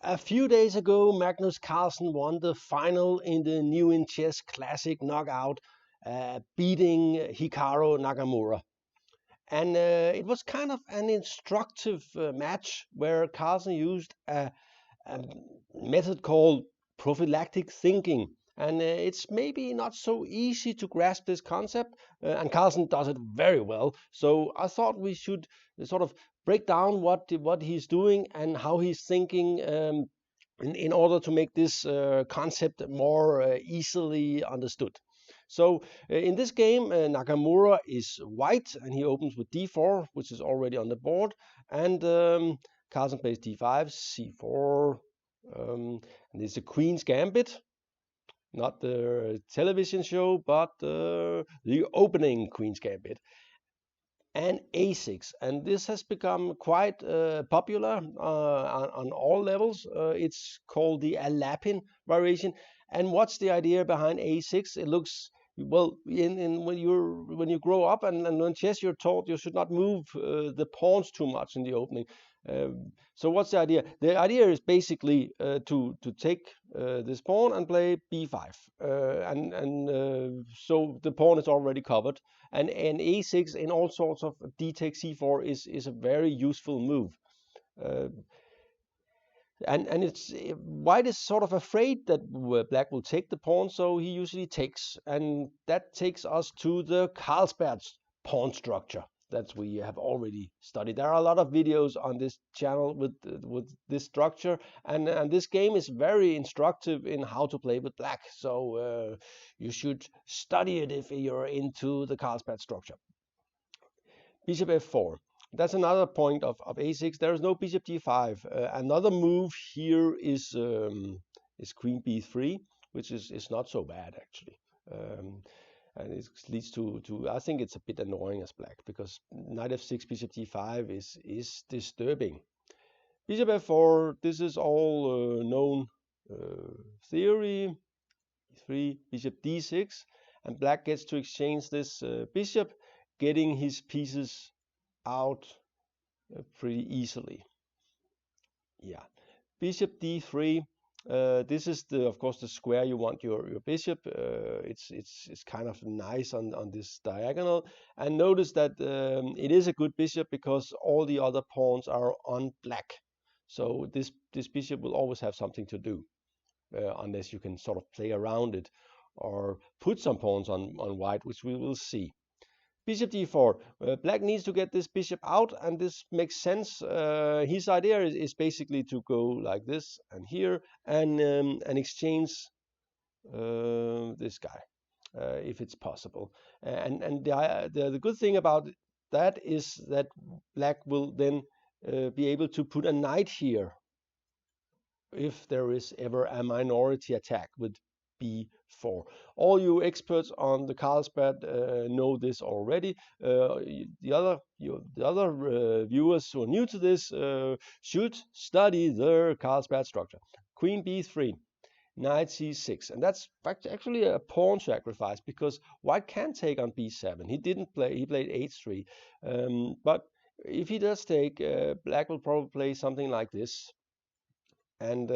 A few days ago, Magnus Carlsen won the final in the NIC Chess Classic knockout, beating Hikaru Nakamura. And it was kind of an instructive match where Carlsen used a method called prophylactic thinking. And it's maybe not so easy to grasp this concept, and Carlsen does it very well. So I thought we should sort of break down what he's doing and how he's thinking, in order to make this concept more easily understood. So in this game, Nakamura is white, and he opens with d4, which is already on the board, and Carlsen plays d5, c4, and it's a Queen's Gambit, not the television show, but the opening Queen's Gambit, and a6. And this has become quite popular on all levels. It's called the Alapin variation. And what's the idea behind a6? It looks, well, when you grow up and learn chess, you're taught you should not move the pawns too much in the opening. So what's the idea? The idea is basically to take this pawn and play b5, so the pawn is already covered, and a6 in all sorts of d takes c4 is a very useful move. And it's white is sort of afraid that black will take the pawn, so he usually takes, and that takes us to the Carlsberg pawn structure that we have already studied. There are a lot of videos on this channel with this structure, and this game is very instructive in how to play with black. So you should study it if you're into the Carlsberg structure. Bishop f4. That's another point of a6. There is no bishop d5. Another move here is queen b3, which is not so bad actually. And it leads to I think it's a bit annoying as black, because knight f6, bishop d5 is disturbing. Bishop f4, this is all known theory. 3, bishop d6, and black gets to exchange this bishop, getting his pieces out pretty easily. Yeah, bishop d3. This is of course the square you want your bishop. It's kind of nice on this diagonal, and notice that it is a good bishop because all the other pawns are on black. So this bishop will always have something to do, unless you can sort of play around it or put some pawns on white, which we will see. Bishop d4. Black needs to get this bishop out, and this makes sense. His idea is basically to go like this and here, and exchange this guy, if it's possible. And the good thing about that is that black will then be able to put a knight here if there is ever a minority attack with b4. All you experts on the Carlsberg know this already. The other viewers who are new to this should study the Carlsberg structure. Queen b3, knight c6, and that's actually a pawn sacrifice, because white can take on b7. He didn't play; he played h3. But if he does take, black will probably play something like this, and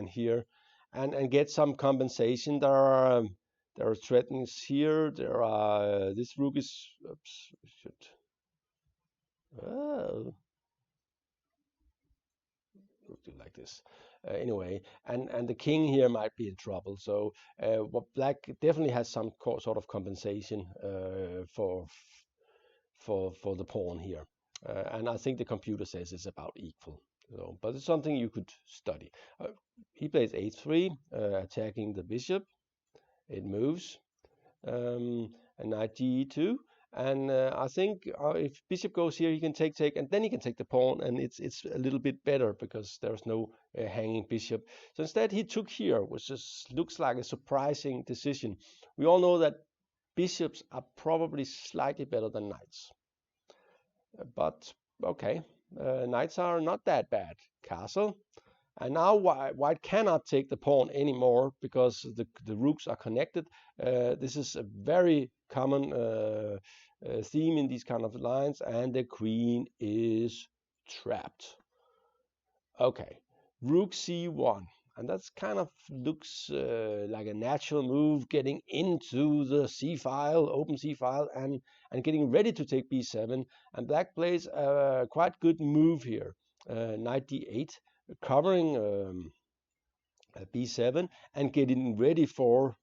here. And get some compensation. There are threatens here. There are this rook is do like this anyway, and the king here might be in trouble. So what black definitely has some sort of compensation for the pawn here, and I think the computer says it's about equal. So, but it's something you could study. He plays h3, attacking the bishop. It moves, and knight g2. And I think if bishop goes here, he can take, and then he can take the pawn, and it's a little bit better because there's no hanging bishop. So instead, he took here, which just looks like a surprising decision. We all know that bishops are probably slightly better than knights, but okay. Knights are not that bad. Castle. And now white cannot take the pawn anymore because the rooks are connected. This is a very common theme in these kind of lines, and the queen is trapped. Okay, rook c1, and that's kind of looks like a natural move, getting into the c file, open c file, and getting ready to take b7. And black plays a quite good move here, knight d8, covering b7 and getting ready for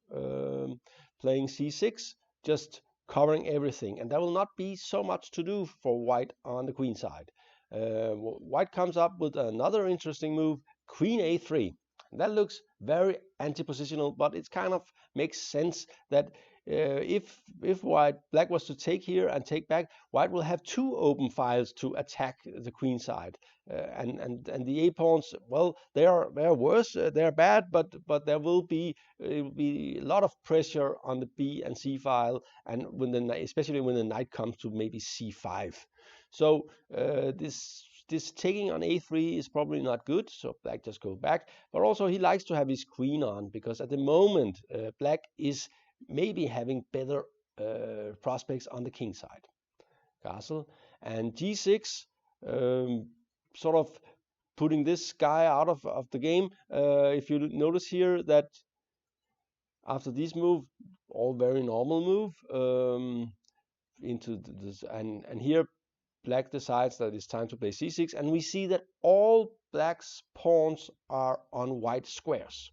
playing c6, just covering everything. And there will not be so much to do for white on the queen side. White comes up with another interesting move, queen a3. That looks very anti-positional, but it kind of makes sense that if black was to take here and take back, white will have two open files to attack the queen side, and the a pawns, well, they are worse, they are bad, but there will be a lot of pressure on the b and c file, and when especially when the knight comes to maybe c5. So this taking on a3 is probably not good, so black just go back. But also he likes to have his queen on, because at the moment black is maybe having better prospects on the king side. Castle and g6, sort of putting this guy out of the game. If you notice here that after this move, all very normal move, into this, and here black decides that it's time to play c6, and we see that all black's pawns are on white squares,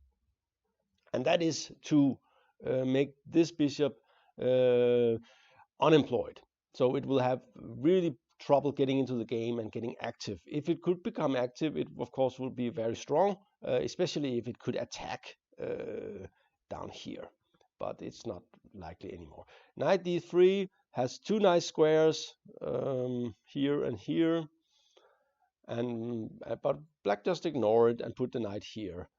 and that is to make this bishop unemployed. So it will have really trouble getting into the game and getting active. If it could become active, it of course would be very strong, especially if it could attack down here, but it's not likely anymore. Knight d3 has two nice squares, here and here, and but black just ignore it and put the knight here.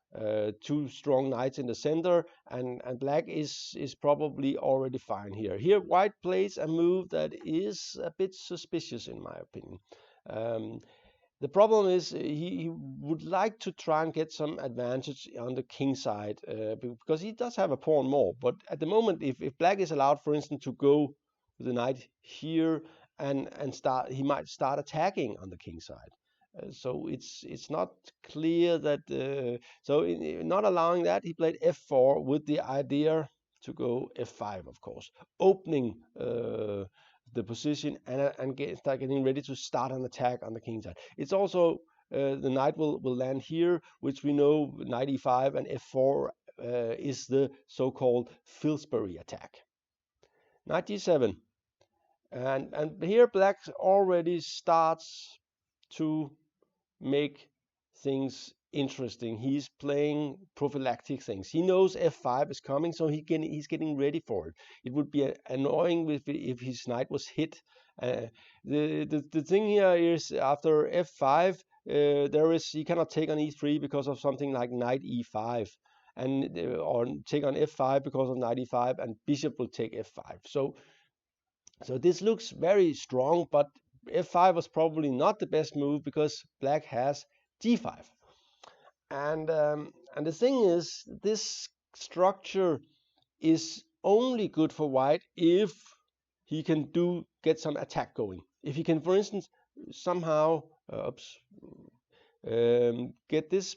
Two strong knights in the center, and black is probably already fine here. Here white plays a move that is a bit suspicious in my opinion. The problem is he would like to try and get some advantage on the king side, because he does have a pawn more. But at the moment, if black is allowed, for instance, to go with the knight here and start, he might start attacking on the king side. So it's not clear that, not allowing that, he played f4 with the idea to go f5, of course, opening the position and start getting ready to start an attack on the king side. It's also the knight will land here, which we know knight e5 and f4 is the so-called Pillsbury attack. Knight d7, and here black already starts to make things interesting. He's playing prophylactic things. He knows f5 is coming, so he's getting ready for it. It would be annoying if his knight was hit. The thing here is, after f5, he cannot take on e3 because of something like knight e5, and or take on f5 because of knight e5, and bishop will take f5. So this looks very strong, but f5 was probably not the best move because black has g5. And the thing is, this structure is only good for white if he can get some attack going. If he can, for instance, somehow get this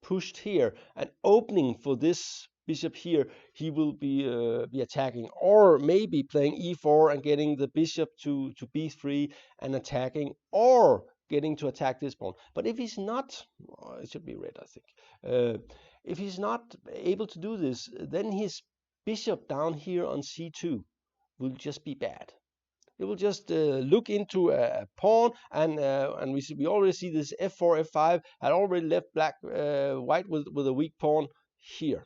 pushed here and opening for this bishop here, he will be attacking, or maybe playing e4 and getting the bishop to b3 and attacking, or getting to attack this pawn. But if he's not, it should be red, I think. If he's not able to do this, then his bishop down here on c2 will just be bad. It will just look into a pawn, and we already see this f4, f5 had already left white with a weak pawn here.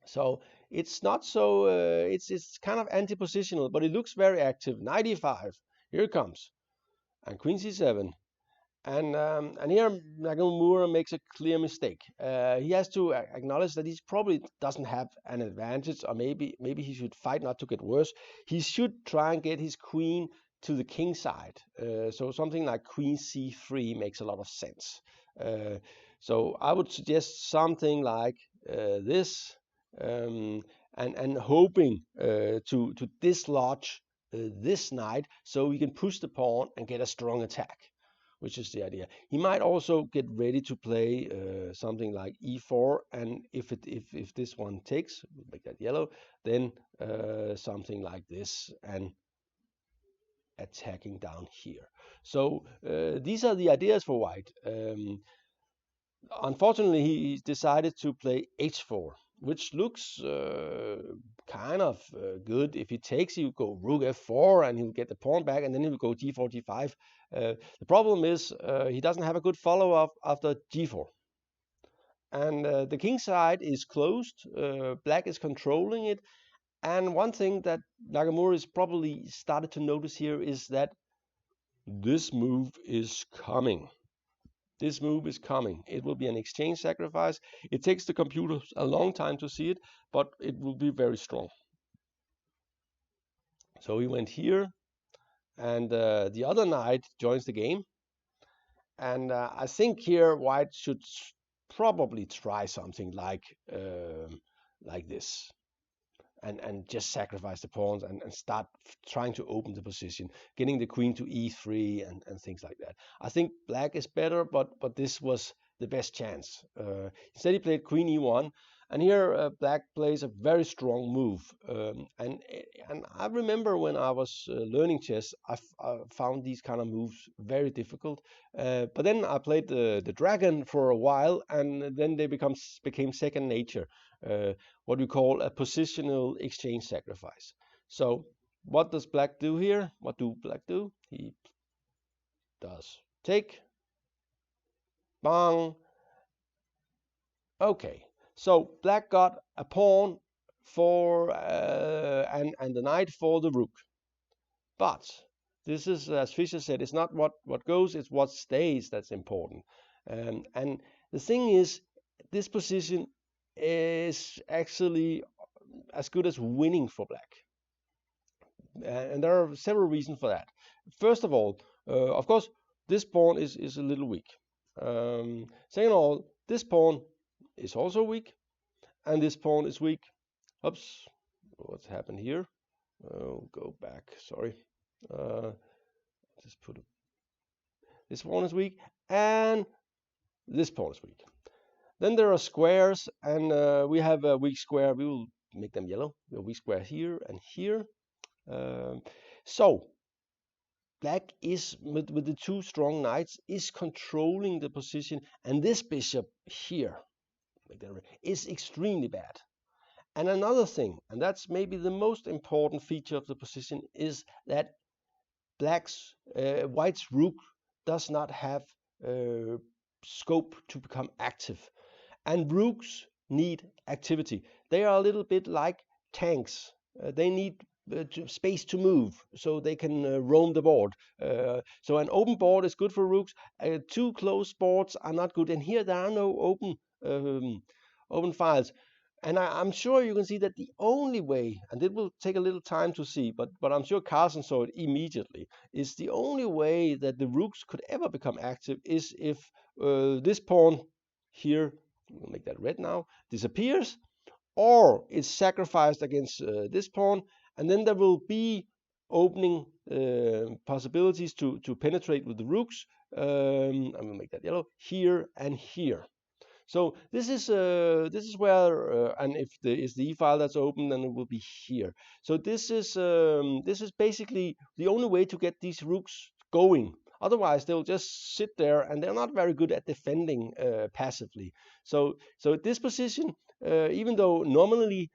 So it's not so, it's kind of anti-positional, but it looks very active. Knight e5, here it comes, and queen c7. And here Nakamura makes a clear mistake. He has to acknowledge that he probably doesn't have an advantage, or maybe he should fight not to get worse. He should try and get his queen to the king side. So something like queen c3 makes a lot of sense. So I would suggest something like this, and hoping to dislodge this knight, so we can push the pawn and get a strong attack. which is the idea. He might also get ready to play something like e4, and if this one takes, we'll make that yellow, then something like this, and attacking down here. So these are the ideas for white. Unfortunately, he decided to play h4, which looks kind of good. If he takes, he will go rook f4, and he'll get the pawn back, and then he will go g4, g5. The problem is he doesn't have a good follow-up after g4. And the king side is closed. Black is controlling it. And one thing that Nakamura is probably started to notice here is that this move is coming. This move is coming. It will be an exchange sacrifice. It takes the computer a long time to see it, but it will be very strong. So he went here, and the other knight joins the game. And I think here white should probably try something like this. And just sacrifice the pawns and start trying to open the position, getting the queen to e3 and things like that. I think black is better, but this was the best chance. Instead he played queen e1, and here black plays a very strong move. And I remember when I was learning chess, I found these kind of moves very difficult. But then I played the dragon for a while, and then they became second nature. What we call a positional exchange sacrifice. So what does black do here? What do black do? He does take, bang. Okay, so black got a pawn for and the knight for the rook. But this is, as Fischer said, it's not what goes, it's what stays that's important. And the thing is, this position is actually as good as winning for black. And there are several reasons for that. First of all, of course, this pawn is a little weak. Second of all, this pawn is also weak, and this pawn is weak. Oops, what's happened here? Go back, sorry. Just put it. This pawn is weak, and this pawn is weak. Then there are squares, and we have a weak square. We will make them yellow. A weak square here and here. So black is, with the two strong knights, is controlling the position, and this bishop here is extremely bad. And another thing, and that's maybe the most important feature of the position, is that white's rook does not have scope to become active. And rooks need activity. They are a little bit like tanks. They need space to move so they can roam the board. So an open board is good for rooks. Two closed boards are not good. And here there are no open files. And I'm sure you can see that the only way, and it will take a little time to see, but I'm sure Carlsen saw it immediately, is the only way that the rooks could ever become active is if this pawn here, we'll make that red now, disappears, or it's sacrificed against this pawn, and then there will be opening possibilities to penetrate with the rooks. I'm going to make that yellow here and here. So this is where, and if there is the e-file that's open, then it will be here. So this is basically the only way to get these rooks going. Otherwise, they'll just sit there, and they're not very good at defending passively. So at this position, even though nominally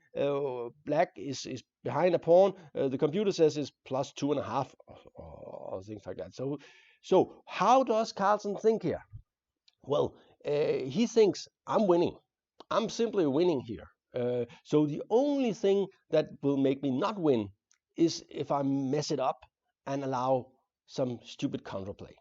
black is behind a pawn, the computer says it's plus 2.5 or things like that. So how does Carlsen think here? Well, he thinks I'm winning. I'm simply winning here. So the only thing that will make me not win is if I mess it up and allow some stupid counterplay.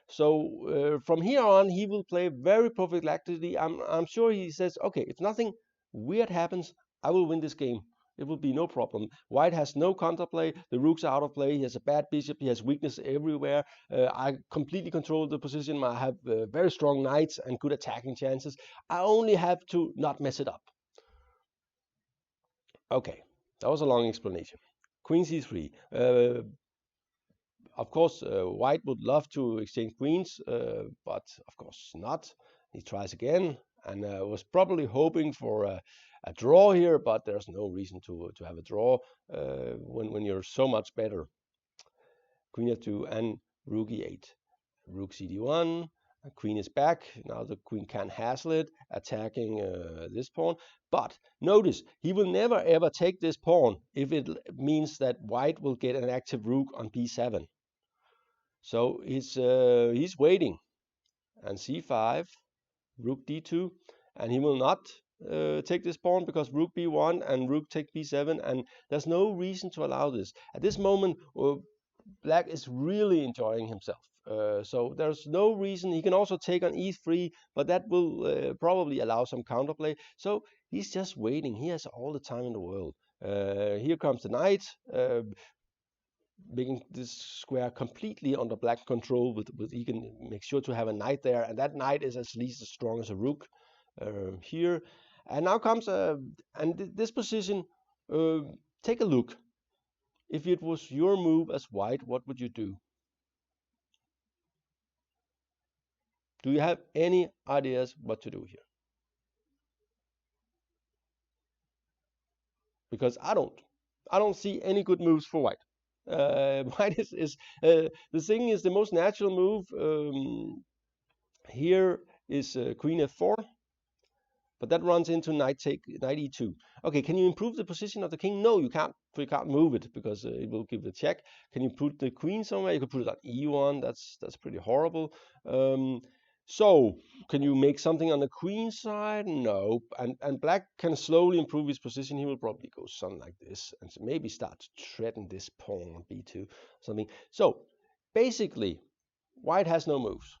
So from here on, he will play very prophylactically. I'm sure he says, okay, if nothing weird happens, I will win this game. It will be no problem. White has no counterplay. The rooks are out of play. He has a bad bishop. He has weakness everywhere. I completely control the position. I have very strong knights and good attacking chances. I only have to not mess it up. Okay, that was a long explanation. Queen c3. Of course, white would love to exchange queens, but of course not. He tries again, and was probably hoping for a draw here, but there's no reason to have a draw when you're so much better. Queen f2 and rook e8. Rook cd1. Queen is back. Now the queen can hassle it, attacking this pawn. But notice, he will never ever take this pawn if it means that white will get an active rook on b7. So he's waiting. And c5, rook d2, and he will not take this pawn because rook b1 and rook take b7, and there's no reason to allow this. At this moment, black is really enjoying himself. So there's no reason. He can also take on e3, but that will probably allow some counterplay. So he's just waiting. He has all the time in the world. Here comes the knight, making this square completely under black control. With he can make sure to have a knight there, and that knight is at least as strong as a rook here. And now comes this position. Take a look. If it was your move as white, what would you do? Do you have any ideas what to do here? Because I don't see any good moves for white. White is the thing is the most natural move. Here is queen f4, but that runs into knight e2. Okay, can you improve the position of the king? No, you can't. You can't move it because it will give a check. Can you put the queen somewhere? You could put it on e1. That's pretty horrible. So can you make something on the queen side? No. And black can slowly improve his position. He will probably go something like this and maybe start to threaten this pawn on b2, something. So basically, white has no moves.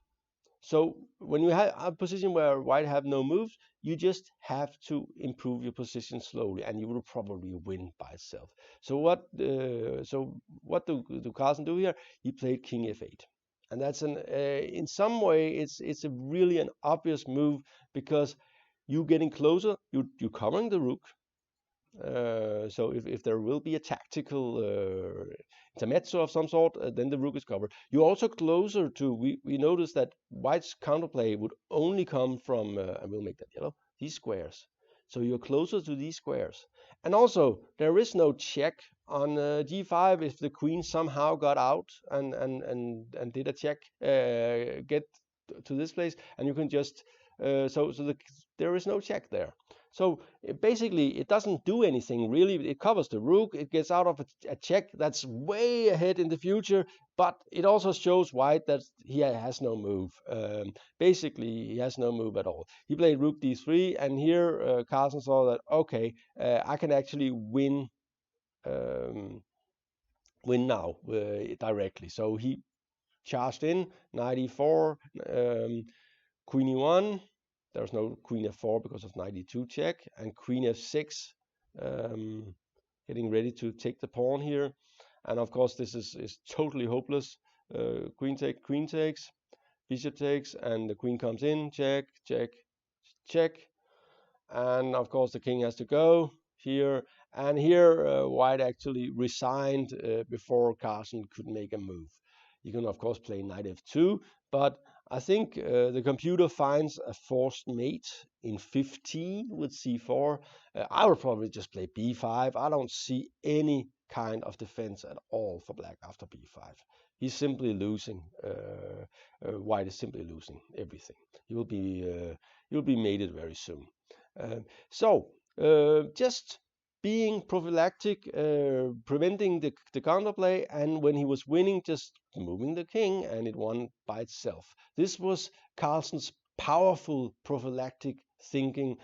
So when you have a position where white have no moves, you just have to improve your position slowly, and you will probably win by itself. So what do Carlsen do here? He played king f8. And that's in some way it's a really an obvious move, because you getting closer, you're covering the rook. So if there will be a tactical intermezzo of some sort, then the rook is covered. You're also closer to, we noticed that white's counterplay would only come from, and we'll make that yellow, these squares. So you're closer to these squares. And also, there is no check on g5 if the queen somehow got out and did a check, get to this place, and you can just, there is no check there. So basically, it doesn't do anything really. It covers the rook. It gets out of a check that's way ahead in the future, but it also shows white that he has no move. Basically, he has no move at all. He played rook d3, and here Carlsen saw that, okay, I can actually win now directly. So he charged in, knight e4, queen e1. There's no queen f4 because of knight e2 check, and queen f6, getting ready to take the pawn here. And of course, this is totally hopeless. Queen takes, bishop takes, and the queen comes in, check, check, check. And of course, the king has to go here. And here, white actually resigned before Carlsen could make a move. You can, of course, play knight f2, but I think the computer finds a forced mate in 15 with c4. I would probably just play b5. I don't see any kind of defense at all for black after b5. He's simply losing. White is simply losing everything. He will be mated very soon. Just being prophylactic, preventing the counterplay, and when he was winning, just moving the king, and it won by itself. This was Carlsen's powerful prophylactic thinking.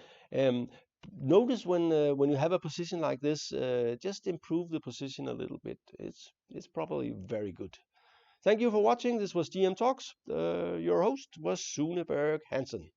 Notice when you have a position like this, just improve the position a little bit. It's probably very good. Thank you for watching. This was GM Talks. Your host was Sune Berg Hansen.